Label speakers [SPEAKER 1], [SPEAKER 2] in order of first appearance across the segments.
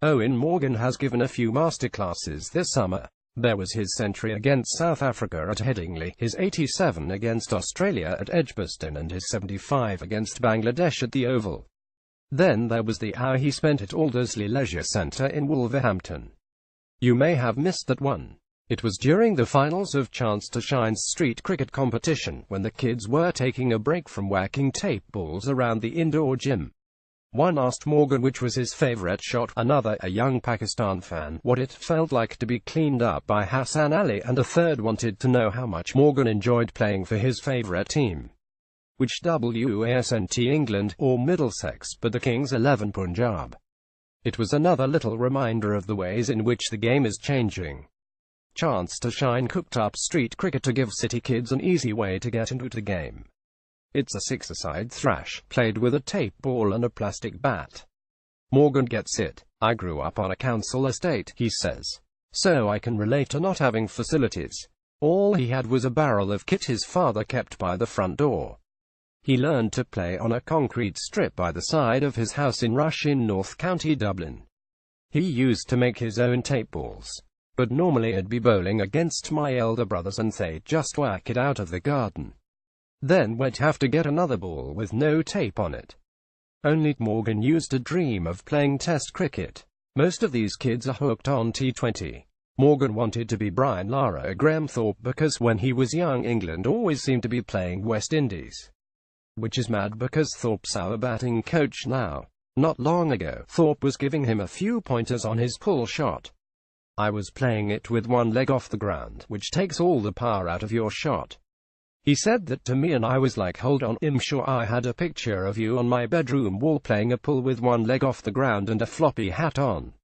[SPEAKER 1] Eoin Morgan has given a few masterclasses this summer. There was his century against South Africa at Headingley, his 87 against Australia at Edgbaston, and his 75 against Bangladesh at the Oval. Then there was the hour he spent at Aldersley Leisure Centre in Wolverhampton. You may have missed that one. It was during the finals of Chance to Shine's street cricket competition, when the kids were taking a break from whacking tape balls around the indoor gym. One asked Morgan which was his favourite shot, another, a young Pakistan fan, what it felt like to be cleaned up by Hassan Ali, and a third wanted to know how much Morgan enjoyed playing for his favourite team. Which wasn't England, or Middlesex, but the Kings 11 Punjab. It was another little reminder of the ways in which the game is changing. Chance to Shine cooked up street cricket to give city kids an easy way to get into the game. It's a six-a-side thrash, played with a tape ball and a plastic bat. Morgan gets it. I grew up on a council estate, he says. So I can relate to not having facilities. All he had was a barrel of kit his father kept by the front door. He learned to play on a concrete strip by the side of his house in Rush in North County Dublin. He used to make his own tape balls. But normally I'd be bowling against my elder brothers and they'd just whack it out of the garden. Then we'd have to get another ball with no tape on it. Only Morgan used to dream of playing Test cricket. Most of these kids are hooked on T20. Morgan wanted to be Brian Lara Graham Thorpe because when he was young England always seemed to be playing West Indies. Which is mad because Thorpe's our batting coach now. Not long ago, Thorpe was giving him a few pointers on his pull shot. I was playing it with one leg off the ground, which takes all the power out of your shot. He said that to me and I was like, hold on, I'm sure I had a picture of you on my bedroom wall playing a pull with one leg off the ground and a floppy hat on.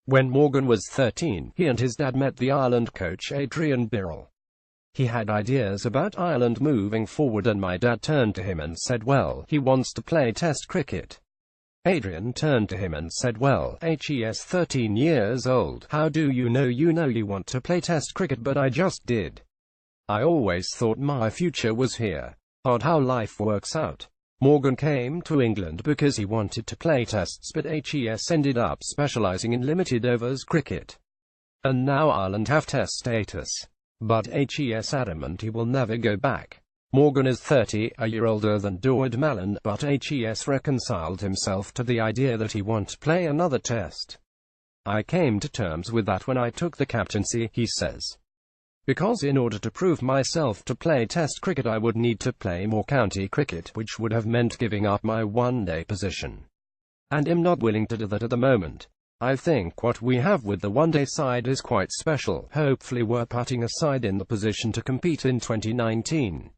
[SPEAKER 1] When Morgan was 13, he and his dad met the Ireland coach Adrian Birrell. He had ideas about Ireland moving forward and my dad turned to him and said, well, he wants to play Test cricket. Adrian turned to him and said, well, he's 13 years old, how do you know you want to play Test cricket? But I just did. I always thought my future was here. Odd how life works out. Morgan came to England because he wanted to play Tests, but HES ended up specialising in limited overs cricket. And now Ireland have Test status. But HES adamant he will never go back. Morgan is 30, a year older than Daud Mallon, but HES reconciled himself to the idea that he won't play another Test. I came to terms with that when I took the captaincy, he says. Because in order to prove myself to play Test cricket I would need to play more county cricket, which would have meant giving up my one-day position. And I'm not willing to do that at the moment. I think what we have with the one-day side is quite special. Hopefully we're putting a side in the position to compete in 2019.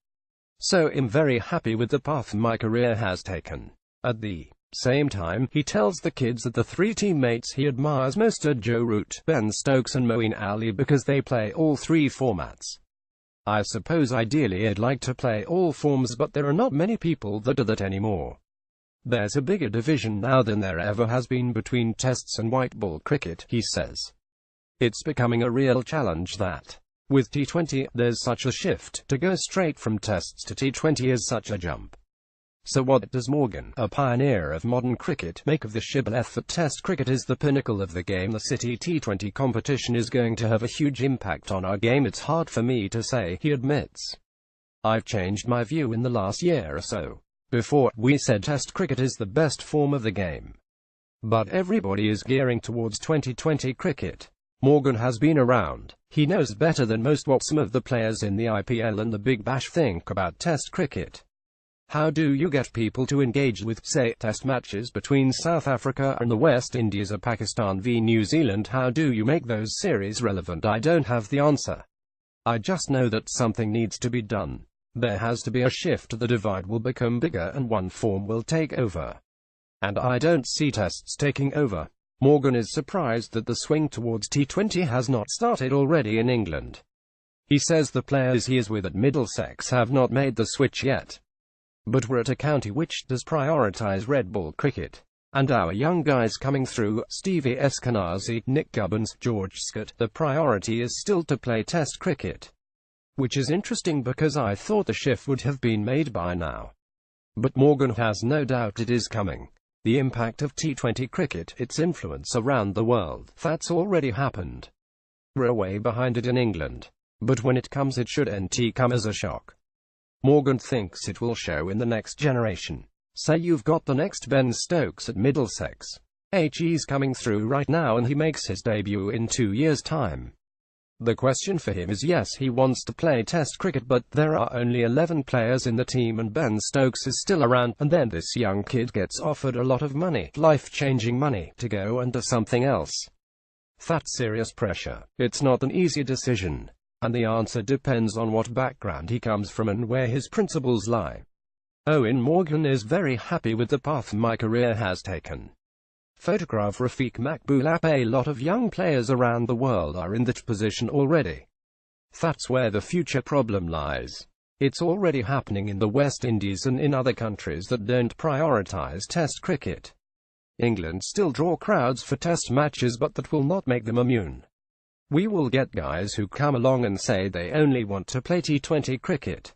[SPEAKER 1] So I'm very happy with the path my career has taken. At the same time, he tells the kids that the three teammates he admires most are Joe Root, Ben Stokes and Moeen Ali because they play all three formats. I suppose ideally I'd like to play all forms, but there are not many people that do that anymore. There's a bigger division now than there ever has been between Tests and white ball cricket, he says. It's becoming a real challenge that, with T20, there's such a shift. To go straight from Tests to T20 is such a jump. So what does Morgan, a pioneer of modern cricket, make of the shibboleth that Test cricket is the pinnacle of the game? The City T20 competition is going to have a huge impact on our game. It's hard for me to say, he admits. I've changed my view in the last year or so. Before, we said Test cricket is the best form of the game. But everybody is gearing towards 2020 cricket. Morgan has been around. He knows better than most what some of the players in the IPL and the Big Bash think about Test cricket. How do you get people to engage with, say, Test matches between South Africa and the West Indies or Pakistan v New Zealand? How do you make those series relevant? I don't have the answer. I just know that something needs to be done. There has to be a shift. The divide will become bigger and one form will take over. And I don't see Tests taking over. Morgan is surprised that the swing towards T20 has not started already in England. He says the players he is with at Middlesex have not made the switch yet. But we're at a county which does prioritise red ball cricket. And our young guys coming through, Stevie Eskenazi, Nick Gubbins, George Scott, the priority is still to play Test cricket. Which is interesting because I thought the shift would have been made by now. But Morgan has no doubt it is coming. The impact of T20 cricket, its influence around the world, that's already happened. We're way behind it in England. But when it comes it shouldn't come as a shock. Morgan thinks it will show in the next generation. Say you've got the next Ben Stokes at Middlesex. He's coming through right now and he makes his debut in 2 years' time. The question for him is yes, he wants to play Test cricket, but there are only 11 players in the team and Ben Stokes is still around, and then this young kid gets offered a lot of money, life-changing money, to go and do something else. That's serious pressure. It's not an easy decision. And the answer depends on what background he comes from and where his principles lie. Eoin Morgan is very happy with the path my career has taken. Photograph Rafiq Makbul. A lot of young players around the world are in that position already. That's where the future problem lies. It's already happening in the West Indies and in other countries that don't prioritize Test cricket. England still draw crowds for Test matches, but that will not make them immune. We will get guys who come along and say they only want to play T20 cricket.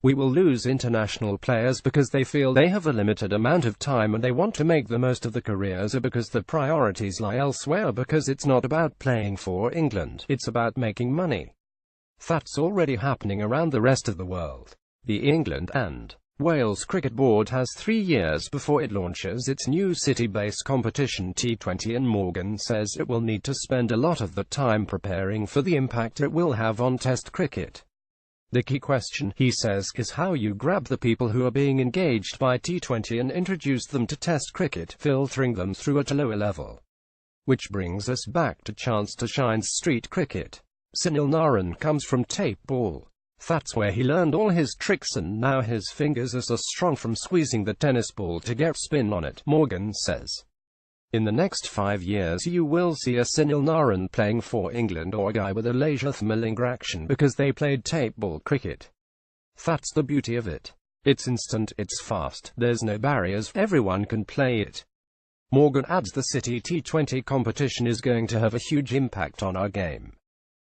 [SPEAKER 1] We will lose international players because they feel they have a limited amount of time and they want to make the most of the careers, or because the priorities lie elsewhere, because it's not about playing for England, it's about making money. That's already happening around the rest of the world. The England and Wales Cricket Board has 3 years before it launches its new city-based competition T20, and Morgan says it will need to spend a lot of the time preparing for the impact it will have on Test cricket. The key question, he says, is how you grab the people who are being engaged by T20 and introduce them to Test cricket, filtering them through at a lower level. Which brings us back to Chance to Shine's street cricket. Sunil Narine comes from tape ball. That's where he learned all his tricks, and now his fingers are so strong from squeezing the tennis ball to get spin on it, Morgan says. In the next 5 years you will see a Sunil Narine playing for England, or a guy with a Lashath Malinga action because they played tape ball cricket. That's the beauty of it. It's instant, it's fast, there's no barriers, everyone can play it. Morgan adds the City T20 competition is going to have a huge impact on our game.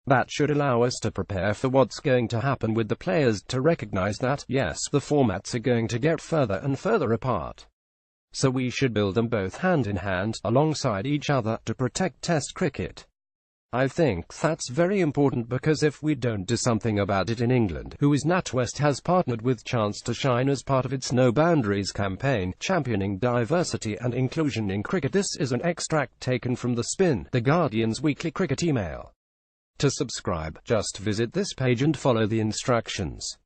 [SPEAKER 1] That should allow us to prepare for what's going to happen with the players, to recognize that, yes, the formats are going to get further and further apart. So we should build them both hand in hand, alongside each other, to protect Test cricket. I think that's very important, because if we don't do something about it in England, who is NatWest has partnered with Chance to Shine as part of its No Boundaries campaign, championing diversity and inclusion in cricket. This is an extract taken from The Spin, The Guardian's weekly cricket email. To subscribe, just visit this page and follow the instructions.